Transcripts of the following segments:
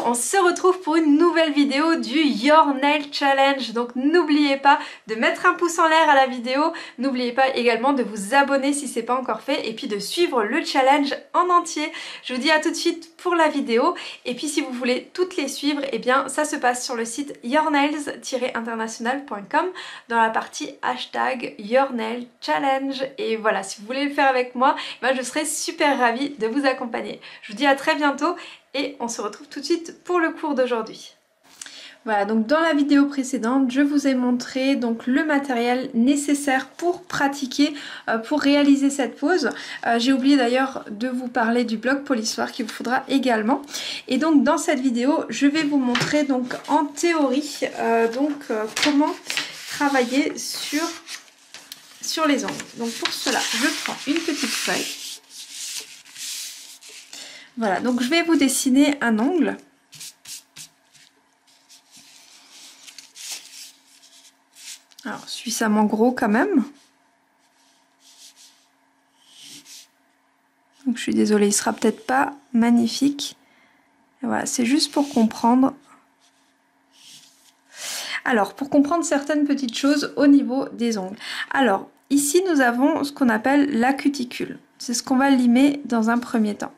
on se retrouve pour une nouvelle vidéo du Your Nail Challenge. Donc n'oubliez pas de mettre un pouce en l'air à la vidéo, n'oubliez pas également de vous abonner si ce n'est pas encore fait et puis de suivre le challenge en entier. Je vous dis à tout de suite pour la vidéo et puis si vous voulez toutes les suivre, eh bien ça se passe sur le site yournails-international.com dans la partie hashtag Your Nail Challenge. Et voilà, si vous voulez le faire avec moi, ben je serai super ravie de vous accompagner. Je vous dis à très bientôt et on se retrouve tout de suite pour le cours d'aujourd'hui. Voilà, donc dans la vidéo précédente, je vous ai montré donc le matériel nécessaire pour pratiquer, pour réaliser cette pose. J'ai oublié d'ailleurs de vous parler du bloc polissoir qu'il vous faudra également. Et donc dans cette vidéo, je vais vous montrer donc en théorie comment travailler sur les ongles. Donc pour cela, je prends une petite feuille. Voilà, donc je vais vous dessiner un ongle. Alors, suffisamment gros quand même. Donc je suis désolée, il sera peut-être pas magnifique. Et voilà, c'est juste pour comprendre. Alors, pour comprendre certaines petites choses au niveau des ongles. Alors, ici nous avons ce qu'on appelle la cuticule. C'est ce qu'on va limer dans un premier temps.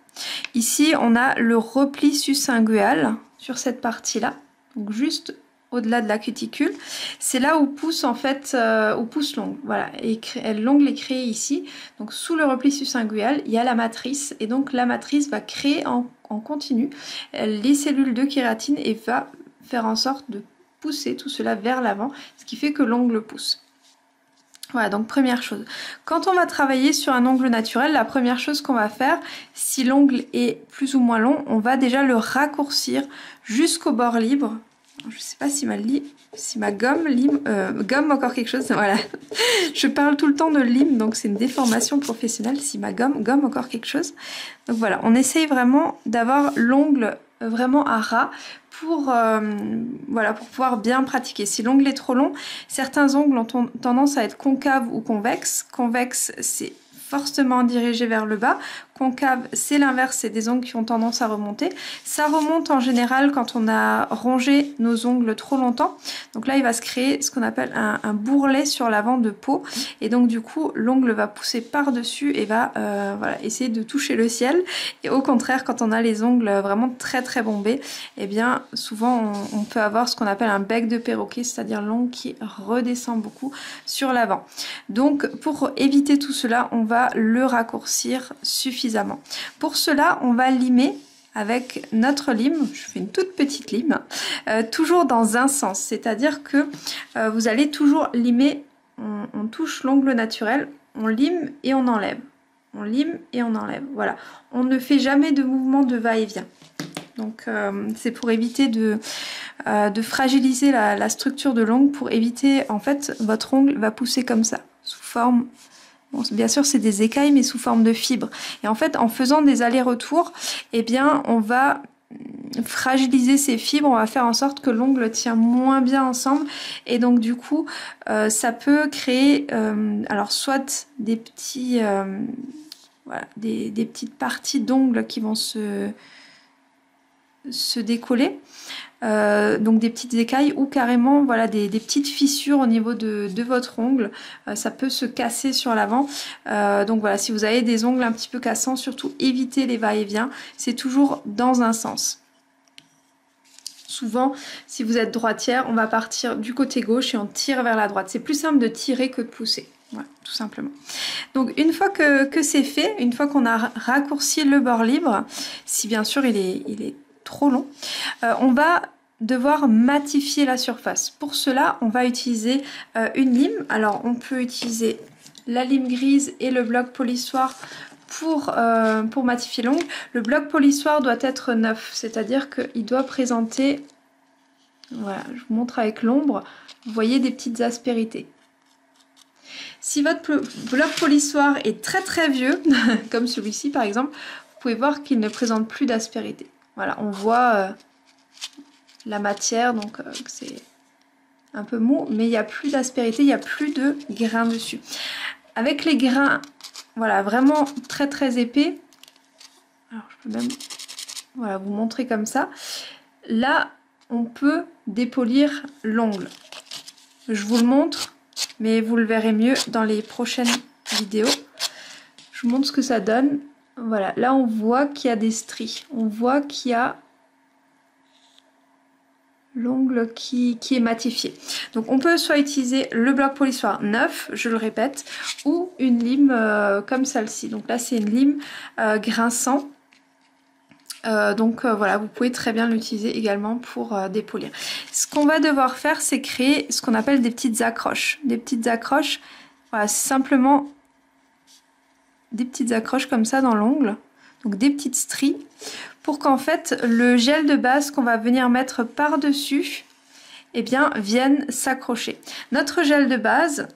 Ici, on a le repli sus-inguinal sur cette partie-là, donc juste au-delà de la cuticule. C'est là où pousse en fait, où pousse l'ongle. Voilà, et l'ongle est créé ici. Donc sous le repli sus-inguinal, il y a la matrice, et donc la matrice va créer en continu les cellules de kératine et va faire en sorte de pousser tout cela vers l'avant, ce qui fait que l'ongle pousse. Voilà, donc première chose. Quand on va travailler sur un ongle naturel, la première chose qu'on va faire, si l'ongle est plus ou moins long, on va déjà le raccourcir jusqu'au bord libre. Je sais pas si ma gomme lime, gomme encore quelque chose, voilà. Je parle tout le temps de lime, donc c'est une déformation professionnelle, si ma gomme encore quelque chose. Donc voilà, on essaye vraiment d'avoir l'ongle vraiment à ras pour pouvoir bien pratiquer. Si l'ongle est trop long, certains ongles ont tendance à être concaves ou convexes. Convexe, c'est fortement dirigé vers le bas. Concave, c'est l'inverse, c'est des ongles qui ont tendance à remonter. Ça remonte en général quand on a rongé nos ongles trop longtemps. Donc là, il va se créer ce qu'on appelle un bourrelet sur l'avant de peau. Et donc du coup, l'ongle va pousser par-dessus et va essayer de toucher le ciel. Et au contraire, quand on a les ongles vraiment très très bombés, eh bien souvent on peut avoir ce qu'on appelle un bec de perroquet, c'est-à-dire l'ongle qui redescend beaucoup sur l'avant. Donc pour éviter tout cela, on va le raccourcir suffisamment. Pour cela, on va limer avec notre lime. Je fais une toute petite lime, toujours dans un sens, c'est-à-dire que vous allez toujours limer, on touche l'ongle naturel, on lime et on enlève. On lime et on enlève. Voilà, on ne fait jamais de mouvement de va-et-vient. Donc c'est pour éviter de fragiliser la structure de l'ongle, pour éviter, en fait, votre ongle va pousser comme ça, sous forme. Bon, bien sûr, c'est des écailles, mais sous forme de fibres. Et en fait, en faisant des allers-retours, eh bien, on va fragiliser ces fibres, on va faire en sorte que l'ongle tient moins bien ensemble. Et donc, du coup, ça peut créer, alors, soit des petits, des petites parties d'ongles qui vont se décoller, donc des petites écailles, ou carrément voilà des petites fissures au niveau de votre ongle. Ça peut se casser sur l'avant, donc voilà, si vous avez des ongles un petit peu cassants, surtout évitez les va-et-vient, c'est toujours dans un sens. Souvent, si vous êtes droitière, on va partir du côté gauche et on tire vers la droite. C'est plus simple de tirer que de pousser. Voilà, tout simplement. Donc une fois que c'est fait, une fois qu'on a raccourci le bord libre, si bien sûr il est trop long, on va devoir matifier la surface. Pour cela, on va utiliser une lime. Alors on peut utiliser la lime grise et le bloc polissoir pour matifier l'ongle. Le bloc polissoir doit être neuf, c'est-à-dire qu'il doit présenter, voilà, je vous montre avec l'ombre, vous voyez des petites aspérités. Si votre bloc polissoir est très très vieux, comme celui-ci par exemple, vous pouvez voir qu'il ne présente plus d'aspérité. Voilà, on voit la matière, donc c'est un peu mou, mais il n'y a plus d'aspérité, il n'y a plus de grains dessus. Avec les grains, voilà, vraiment très très épais, alors je peux même, voilà, vous montrer comme ça. là, on peut dépolir l'ongle. Je vous le montre, mais vous le verrez mieux dans les prochaines vidéos. Je vous montre ce que ça donne. Voilà, là on voit qu'il y a des stries. On voit qu'il y a l'ongle qui est matifié. Donc on peut soit utiliser le bloc polissoir neuf, je le répète, ou une lime comme celle-ci. Donc là c'est une lime grinçant. Voilà, vous pouvez très bien l'utiliser également pour dépolir. Ce qu'on va devoir faire, c'est créer ce qu'on appelle des petites accroches. Des petites accroches, voilà, simplement des petites accroches comme ça dans l'ongle. Donc des petites stries pour qu'en fait le gel de base qu'on va venir mettre par-dessus, eh bien, vienne s'accrocher. Notre gel de base,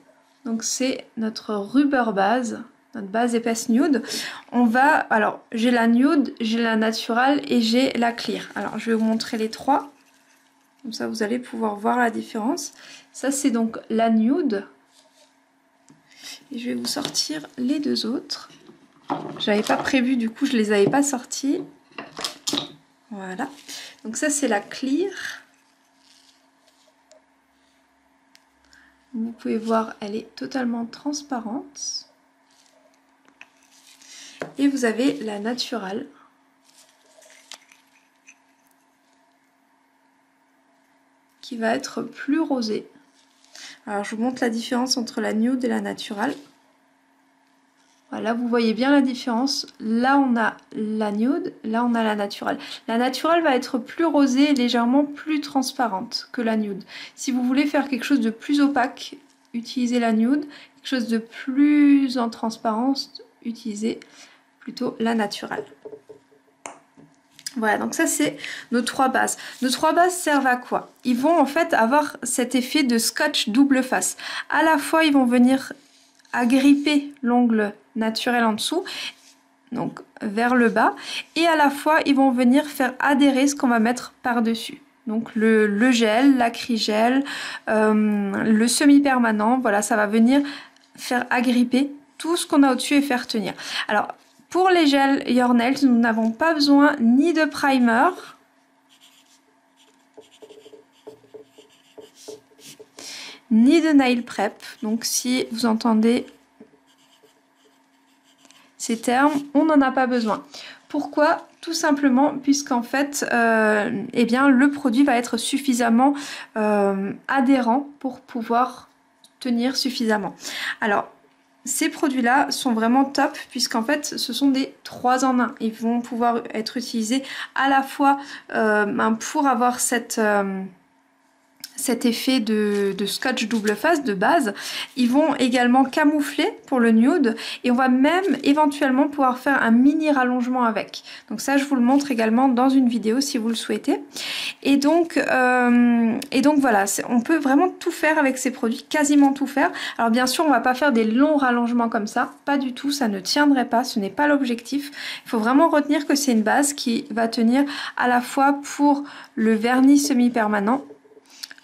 donc c'est notre rubber base, notre base épaisse nude. On va, alors j'ai la nude, j'ai la naturelle et j'ai la clear. Alors je vais vous montrer les trois, comme ça vous allez pouvoir voir la différence. Ça c'est donc la nude. Et je vais vous sortir les deux autres. J'avais pas prévu, du coup je les avais pas sortis. Voilà. Donc ça c'est la clear. Vous pouvez voir, elle est totalement transparente. Et vous avez la naturelle. Qui va être plus rosée. Alors je vous montre la différence entre la nude et la naturelle. Voilà, vous voyez bien la différence. Là on a la nude, là on a la naturelle. La naturelle va être plus rosée et légèrement plus transparente que la nude. Si vous voulez faire quelque chose de plus opaque, utilisez la nude. Quelque chose de plus en transparence, utilisez plutôt la naturelle. Voilà, donc ça c'est nos trois bases. Nos trois bases servent à quoi? Ils vont en fait avoir cet effet de scotch double face. À la fois ils vont venir agripper l'ongle naturel en dessous, donc vers le bas, et à la fois ils vont venir faire adhérer ce qu'on va mettre par-dessus. Donc le gel, l'acrygel, le semi-permanent, voilà, ça va venir faire agripper tout ce qu'on a au-dessus et faire tenir. Alors, pour les gels Your Nails, nous n'avons pas besoin ni de primer, ni de nail prep. Donc si vous entendez ces termes, on n'en a pas besoin. Pourquoi? Tout simplement puisqu'en fait, eh bien, le produit va être suffisamment adhérent pour pouvoir tenir suffisamment. Alors, ces produits-là sont vraiment top puisqu'en fait ce sont des 3 en 1. Ils vont pouvoir être utilisés à la fois pour avoir cet effet de scotch double face de base. Ils vont également camoufler pour le nude et on va même éventuellement pouvoir faire un mini rallongement avec. Donc ça je vous le montre également dans une vidéo si vous le souhaitez. Et donc voilà, on peut vraiment tout faire avec ces produits, quasiment tout faire. Alors bien sûr on va pas faire des longs rallongements comme ça, pas du tout, ça ne tiendrait pas, ce n'est pas l'objectif. Il faut vraiment retenir que c'est une base qui va tenir à la fois pour le vernis semi-permanent,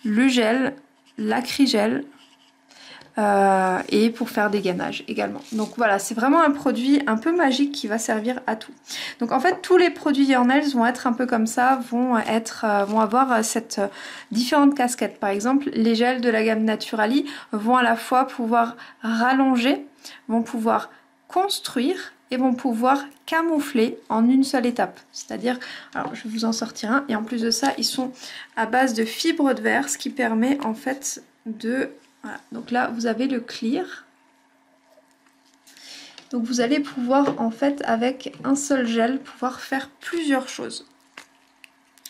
le gel, l'acrygel et pour faire des gainages également. Donc voilà, c'est vraiment un produit un peu magique qui va servir à tout. Donc en fait, tous les produits Your Nails vont être un peu comme ça, vont avoir cette différentes casquettes. Par exemple, les gels de la gamme Naturali vont à la fois pouvoir rallonger, vont pouvoir construire et vont pouvoir camoufler en une seule étape. C'est-à-dire, alors je vais vous en sortir un, et en plus de ça, ils sont à base de fibres de verre, ce qui permet en fait de... Voilà, donc là vous avez le clear. Donc vous allez pouvoir en fait avec un seul gel pouvoir faire plusieurs choses.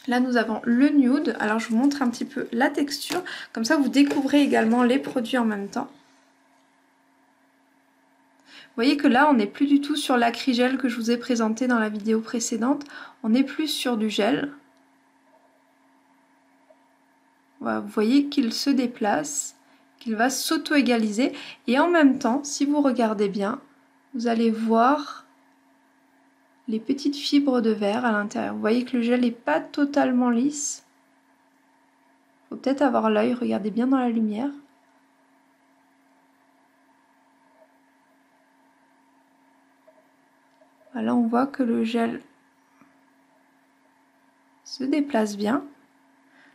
Là nous avons le nude, alors je vous montre un petit peu la texture, comme ça vous découvrez également les produits en même temps. Vous voyez que là, on n'est plus du tout sur l'acrygel que je vous ai présenté dans la vidéo précédente. On est plus sur du gel. Voilà, vous voyez qu'il se déplace, qu'il va s'auto-égaliser. Et en même temps, si vous regardez bien, vous allez voir les petites fibres de verre à l'intérieur. Vous voyez que le gel n'est pas totalement lisse. Il faut peut-être avoir l'œil, regardez bien dans la lumière. Là, on voit que le gel se déplace bien.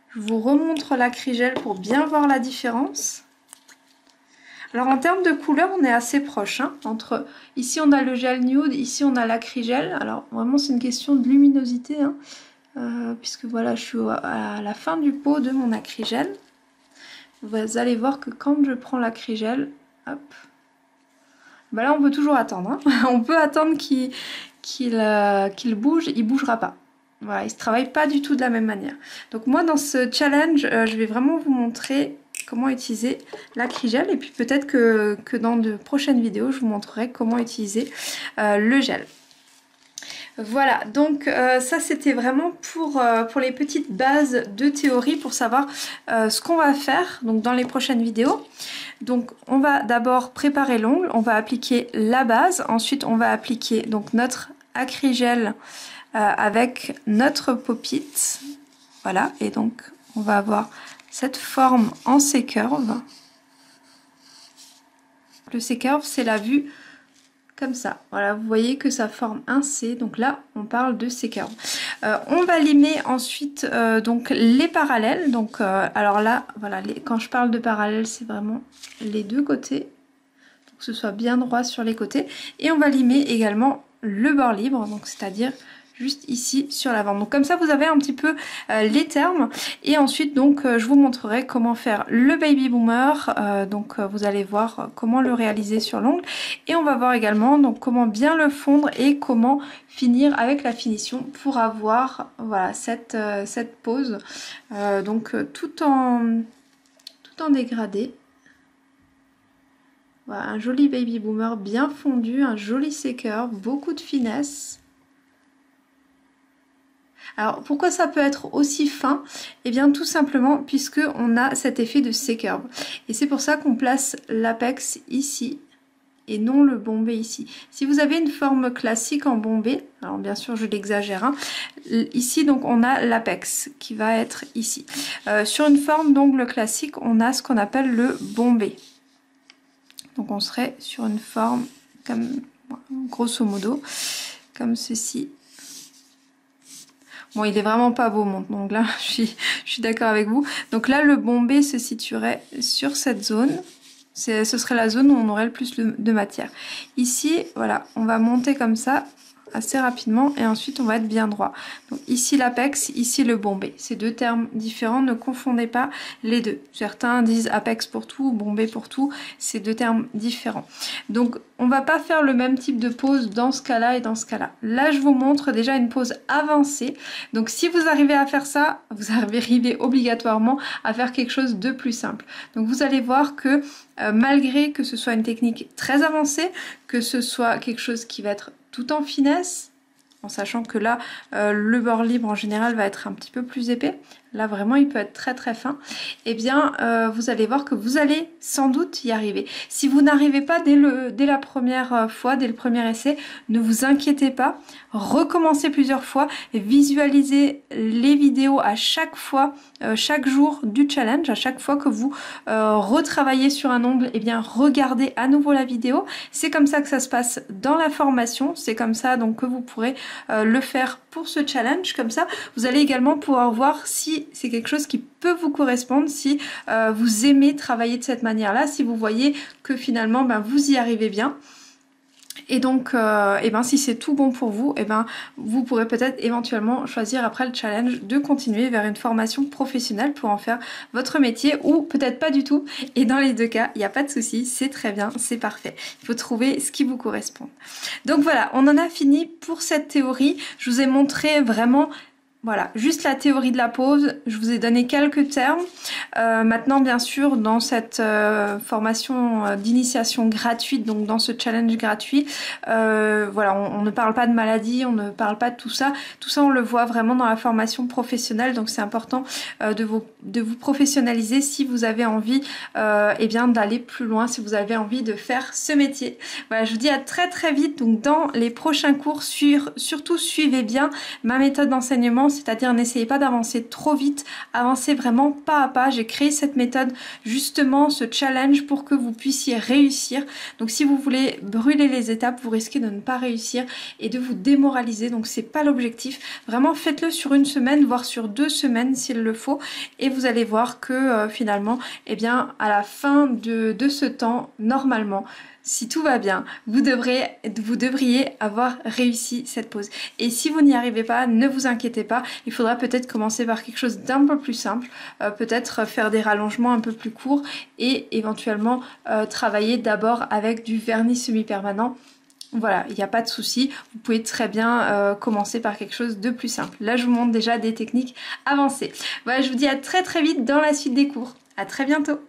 Je vous remontre l'acrygel pour bien voir la différence. Alors en termes de couleur, on est assez proche. Hein, entre ici on a le gel nude, ici on a l'acrygel. Alors vraiment c'est une question de luminosité, hein, puisque voilà je suis à la fin du pot de mon acrygel. Vous allez voir que quand je prends l'acrygel, hop, bah là on peut toujours attendre. Hein. On peut attendre qu'il bouge, il bougera pas. Voilà, il se travaille pas du tout de la même manière. Donc moi dans ce challenge, je vais vraiment vous montrer comment utiliser l'acrygel et puis peut-être que dans de prochaines vidéos je vous montrerai comment utiliser le gel. Voilà, donc ça c'était vraiment pour les petites bases de théorie pour savoir ce qu'on va faire donc dans les prochaines vidéos. Donc on va d'abord préparer l'ongle, on va appliquer la base, ensuite on va appliquer donc notre acrygel avec notre pop-it. Voilà, et donc on va avoir cette forme en C-curve. Le C-curve, c'est la vue comme ça. Voilà, vous voyez que ça forme un C. Donc là, on parle de C-curve. On va limer ensuite donc les parallèles. Donc alors là, voilà, quand je parle de parallèles, c'est vraiment les deux côtés. Pour que ce soit bien droit sur les côtés. Et on va limer également le bord libre, donc c'est-à-dire juste ici sur l'avant. Donc comme ça vous avez un petit peu les termes et ensuite donc je vous montrerai comment faire le baby boomer, donc vous allez voir comment le réaliser sur l'ongle et on va voir également donc comment bien le fondre et comment finir avec la finition pour avoir voilà cette pose donc tout en dégradé. Voilà, un joli baby boomer bien fondu, un joli C-curve, beaucoup de finesse. Alors pourquoi ça peut être aussi fin? Eh bien tout simplement puisque on a cet effet de C-curve. Et c'est pour ça qu'on place l'apex ici et non le bombé ici. Si vous avez une forme classique en bombé, alors bien sûr je l'exagère, hein, ici donc on a l'apex qui va être ici. Sur une forme d'ongle classique, on a ce qu'on appelle le bombé. Donc on serait sur une forme comme grosso modo comme ceci. Bon, il est vraiment pas beau mon ongle, là, je suis d'accord avec vous. Donc là, le bombé se situerait sur cette zone. Ce serait la zone où on aurait le plus de matière. Ici, voilà, on va monter comme ça assez rapidement et ensuite on va être bien droit. Donc ici l'apex, ici le bombé. C'est deux termes différents, ne confondez pas les deux. Certains disent apex pour tout, bombé pour tout, c'est deux termes différents. Donc on va pas faire le même type de pose dans ce cas-là et dans ce cas-là. Là je vous montre déjà une pose avancée. Donc si vous arrivez à faire ça, vous arrivez obligatoirement à faire quelque chose de plus simple. Donc vous allez voir que malgré que ce soit une technique très avancée, que ce soit quelque chose qui va être tout en finesse, en sachant que là le bord libre en général va être un petit peu plus épais, là vraiment il peut être très très fin, et bien vous allez voir que vous allez sans doute y arriver. Si vous n'arrivez pas dès la première fois, dès le premier essai, ne vous inquiétez pas, recommencez plusieurs fois, visualisez les vidéos à chaque fois, chaque jour du challenge, à chaque fois que vous retravaillez sur un ongle, et bien regardez à nouveau la vidéo. C'est comme ça que ça se passe dans la formation, c'est comme ça donc que vous pourrez le faire pour ce challenge. Comme ça vous allez également pouvoir voir si c'est quelque chose qui peut vous correspondre, si vous aimez travailler de cette manière là, si vous voyez que finalement ben, vous y arrivez bien. Et donc, et ben, si c'est tout bon pour vous, et ben, vous pourrez peut-être éventuellement choisir après le challenge de continuer vers une formation professionnelle pour en faire votre métier ou peut-être pas du tout. Et dans les deux cas, il n'y a pas de souci, c'est très bien, c'est parfait. Il faut trouver ce qui vous correspond. Donc voilà, on en a fini pour cette théorie. Je vous ai montré vraiment... Voilà, juste la théorie de la pose, je vous ai donné quelques termes. Maintenant, bien sûr, dans cette formation d'initiation gratuite, donc dans ce challenge gratuit, voilà, on ne parle pas de maladie, on ne parle pas de tout ça. Tout ça, on le voit vraiment dans la formation professionnelle, donc c'est important de vous professionnaliser si vous avez envie eh bien d'aller plus loin, si vous avez envie de faire ce métier. Voilà, je vous dis à très très vite, donc dans les prochains cours, surtout suivez bien ma méthode d'enseignement. patience, c'est-à-dire n'essayez pas d'avancer trop vite, avancez vraiment pas à pas. J'ai créé cette méthode justement, ce challenge pour que vous puissiez réussir. Donc si vous voulez brûler les étapes, vous risquez de ne pas réussir et de vous démoraliser, donc c'est pas l'objectif. Vraiment faites-le sur une semaine, voire sur 2 semaines s'il le faut, et vous allez voir que finalement, eh bien à la fin de ce temps, normalement, si tout va bien, vous devriez avoir réussi cette pause. Et si vous n'y arrivez pas, ne vous inquiétez pas, il faudra peut-être commencer par quelque chose d'un peu plus simple, peut-être faire des rallongements un peu plus courts et éventuellement travailler d'abord avec du vernis semi-permanent. Voilà, il n'y a pas de souci, vous pouvez très bien commencer par quelque chose de plus simple. Là, je vous montre déjà des techniques avancées. Voilà, je vous dis à très vite dans la suite des cours. À très bientôt.